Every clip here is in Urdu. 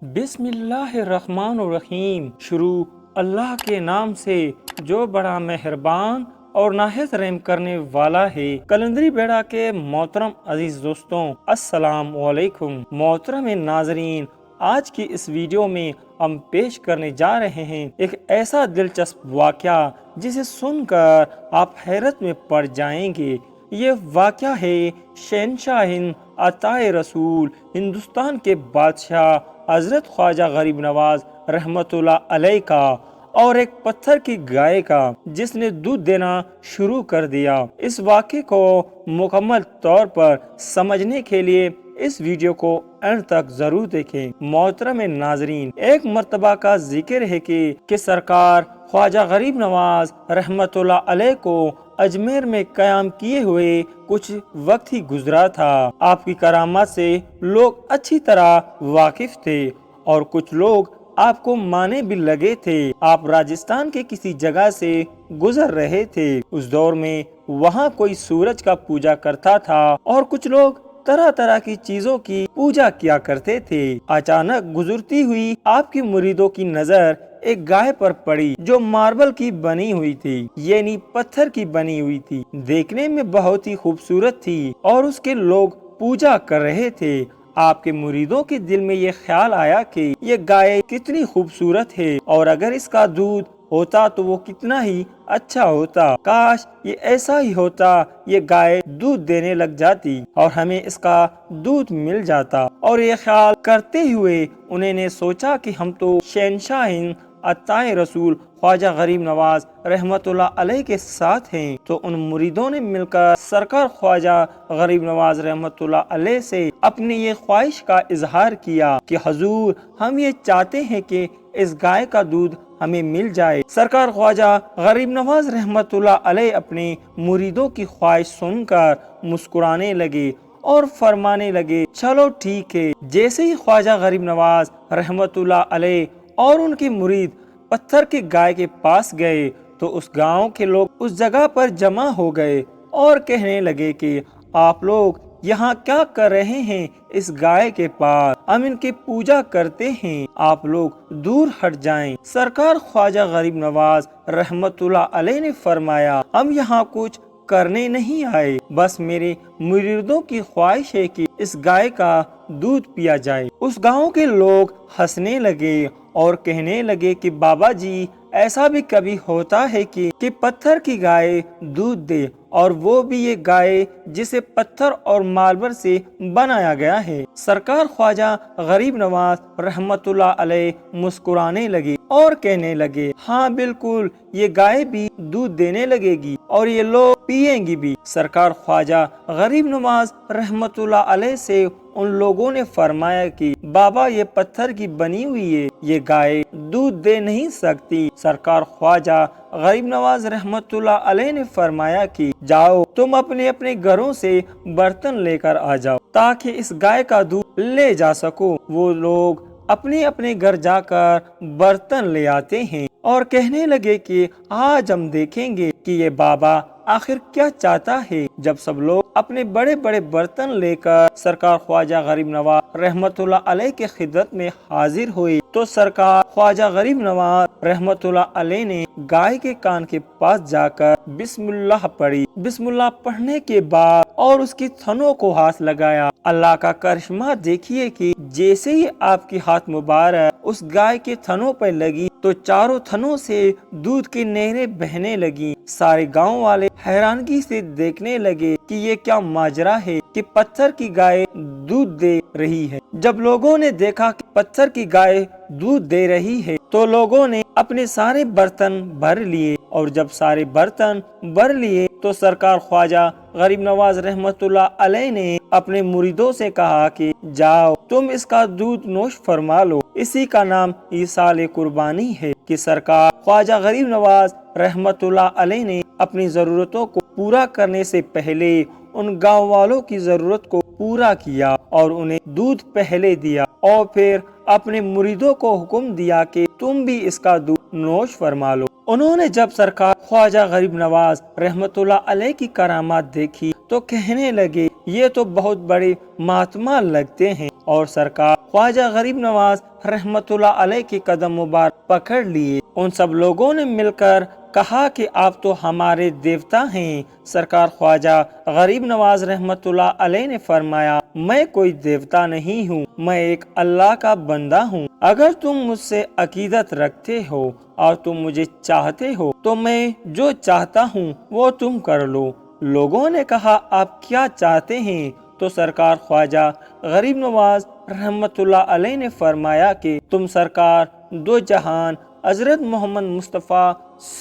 بسم اللہ الرحمن الرحیم۔ شروع اللہ کے نام سے جو بڑا مہربان اور نہایت رحم کرنے والا ہے۔ کلندری بیڑا کے محترم عزیز دوستوں، السلام علیکم۔ محترم ناظرین، آج کی اس ویڈیو میں ہم پیش کرنے جا رہے ہیں ایک ایسا دلچسپ واقعہ جسے سن کر آپ حیرت میں پڑ جائیں گے۔ یہ واقعہ ہے شہنشاہ ہند عطائے رسول ہندوستان کے بادشاہ حضرت خواجہ غریب نواز رحمۃ اللہ علیہ کا، اور ایک پتھر کی گائے کا جس نے دودھ دینا شروع کر دیا۔ اس واقعے کو مکمل طور پر سمجھنے کے لیے اس ویڈیو کو اینڈ تک ضرور دیکھیں۔ محترم ناظرین، ایک مرتبہ کا ذکر ہے کہ سرکار خواجہ غریب نواز رحمۃ اللہ علیہ کو اجمیر میں قیام کیے ہوئے کچھ وقت ہی گزرا تھا۔ آپ کی کرامات سے لوگ اچھی طرح واقف تھے اور کچھ لوگ آپ کو مانے بھی لگے تھے۔ آپ راجستھان کے کسی جگہ سے گزر رہے تھے۔ اس دور میں وہاں کوئی سورج کا پوجا کرتا تھا اور کچھ لوگ طرح طرح کی چیزوں کی پوجا کیا کرتے تھے۔ اچانک گزرتی ہوئی آپ کی مریدوں کی نظر ایک گائے پر پڑی جو ماربل کی بنی ہوئی تھی، یعنی پتھر کی بنی ہوئی تھی۔ دیکھنے میں بہت ہی خوبصورت تھی اور اس کے لوگ پوجا کر رہے تھے۔ آپ کے مریدوں کے دل میں یہ خیال آیا کہ یہ گائے کتنی خوبصورت ہے اور اگر اس کا دودھ ہوتا تو وہ کتنا ہی اچھا ہوتا۔ کاش یہ ایسا ہی ہوتا، یہ گائے دودھ دینے لگ جاتی اور ہمیں اس کا دودھ مل جاتا۔ اور یہ خیال کرتے ہوئے انہوں نے سوچا کہ ہم تو شہنشاہ ہند عطائے رسول خواجہ غریب نواز رحمۃ اللہ علیہ کے ساتھ ہیں۔ تو ان مریدوں نے مل کر سرکار خواجہ غریب نواز رحمۃ اللہ علیہ سے اپنی یہ خواہش کا اظہار کیا کہ حضور، ہم یہ چاہتے ہیں کہ اس گائے کا دودھ ہمیں مل جائے۔ سرکار خواجہ غریب نواز رحمۃ اللہ علیہ اپنے مریدوں کی خواہش سن کر مسکرانے لگے اور فرمانے لگے، چلو ٹھیک ہے۔ جیسے ہی خواجہ غریب نواز رحمۃ اللہ علیہ اور ان کے مرید پتھر کی گائے کے پاس گئے تو اس گاؤں کے لوگ اس جگہ پر جمع ہو گئے اور کہنے لگے کہ آپ لوگ یہاں کیا کر رہے ہیں؟ اس گائے کے پاس ہم ان کی پوجا کرتے ہیں، آپ لوگ دور ہٹ جائیں۔ سرکار خواجہ غریب نواز رحمۃ اللہ علیہ نے فرمایا، ہم یہاں کچھ کرنے نہیں آئے، بس میرے مریدوں کی خواہش ہے کہ اس گائے کا دودھ پیا جائے۔ اس گاؤں کے لوگ ہنسنے لگے اور کہنے لگے کہ بابا جی، ایسا بھی کبھی ہوتا ہے کہ پتھر کی گائے دودھ دے، اور وہ بھی یہ گائے جسے پتھر اور ماربل سے بنایا گیا ہے۔ سرکار خواجہ غریب نواز رحمۃ اللہ علیہ مسکرانے لگے اور کہنے لگے، ہاں بالکل، یہ گائے بھی دودھ دینے لگے گی اور یہ لوگ پیئیں گی بھی۔ سرکار خواجہ غریب نواز رحمۃ اللہ علیہ سے ان لوگوں نے فرمایا کہ بابا، یہ پتھر کی بنی ہوئی ہے، یہ گائے دودھ دے نہیں سکتی۔ سرکار خواجہ غریب نواز رحمۃ اللہ علیہ نے فرمایا کہ جاؤ، تم اپنے اپنے گھروں سے برتن لے کر آ جاؤ تاکہ اس گائے کا دودھ لے جا سکو۔ وہ لوگ اپنے اپنے گھر جا کر برتن لے آتے ہیں اور کہنے لگے کہ آج ہم دیکھیں گے کہ یہ بابا آخر کیا چاہتا ہے۔ جب سب لوگ اپنے بڑے بڑے برتن لے کر سرکار خواجہ غریب نواز رحمۃ اللہ علیہ کے خدمت میں حاضر ہوئے تو سرکار خواجہ غریب نواز رحمۃ اللہ علیہ نے گائے کے کان کے پاس جا کر بسم اللہ پڑھی۔ بسم اللہ پڑھنے کے بعد اور اس کی تھنوں کو ہاتھ لگایا۔ اللہ کا کرشمہ دیکھیے کہ جیسے ہی آپ کی ہاتھ مبارک اس گائے کے تھنوں پر لگی تو چاروں تھنوں سے دودھ کی نہریں بہنے لگی۔ سارے گاؤں والے حیرانگی سے دیکھنے لگے کہ یہ کیا ماجرا ہے کہ پتھر کی گائے دودھ دے رہی ہے۔ جب لوگوں نے دیکھا کہ پتھر کی گائے دودھ دے رہی ہے تو لوگوں نے اپنے سارے برتن بھر لیے، اور جب سارے برتن بھر لیے تو سرکار خواجہ غریب نواز رحمۃ اللہ علیہ نے اپنے مریدوں سے کہا کہ جاؤ، تم اس کا دودھ نوش فرما لو، اسی کا نام ایصال قربانی ہے۔ کہ سرکار خواجہ غریب نواز رحمۃ اللہ علیہ نے اپنی ضرورتوں کو پورا کرنے سے پہلے ان گاؤں والوں کی ضرورت کو پورا کیا اور انہیں دودھ پہلے دیا، اور پھر اپنے مریدوں کو حکم دیا کہ تم بھی اس کا دودھ نوش فرما لو۔ انہوں نے جب سرکار خواجہ غریب نواز رحمۃ اللہ علیہ کی کرامات دیکھی تو کہنے لگے، یہ تو بہت بڑے مہاتما لگتے ہیں، اور سرکار خواجہ غریب نواز رحمت اللہ علیہ کے قدم مبارک پکڑ لیے۔ ان سب لوگوں نے مل کر کہا کہ آپ تو ہمارے دیوتا ہیں۔ سرکار خواجہ غریب نواز رحمت اللہ علیہ نے فرمایا، میں کوئی دیوتا نہیں ہوں، میں ایک اللہ کا بندہ ہوں۔ اگر تم مجھ سے عقیدت رکھتے ہو اور تم مجھے چاہتے ہو تو میں جو چاہتا ہوں وہ تم کر لو۔ لوگوں نے کہا، آپ کیا چاہتے ہیں؟ تو سرکار خواجہ غریب نواز رحمت اللہ علیہ نے فرمایا کہ تم سرکار دو جہان حضرت محمد مصطفیٰ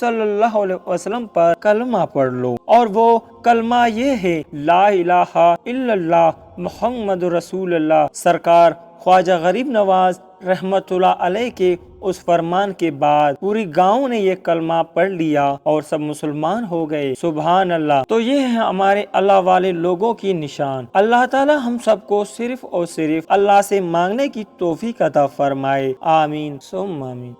صلی اللہ علیہ وسلم پر کلمہ پڑھ لو، اور وہ کلمہ یہ ہے، لا الہ الا اللہ محمد رسول اللہ۔ سرکار خواجہ غریب نواز رحمت اللہ علیہ کے اس فرمان کے بعد پوری گاؤں نے یہ کلمہ پڑھ لیا اور سب مسلمان ہو گئے۔ سبحان اللہ۔ تو یہ ہے ہمارے اللہ والے لوگوں کی نشان۔ اللہ تعالی ہم سب کو صرف اور صرف اللہ سے مانگنے کی توفیق عطا فرمائے۔ آمین ثم آمین۔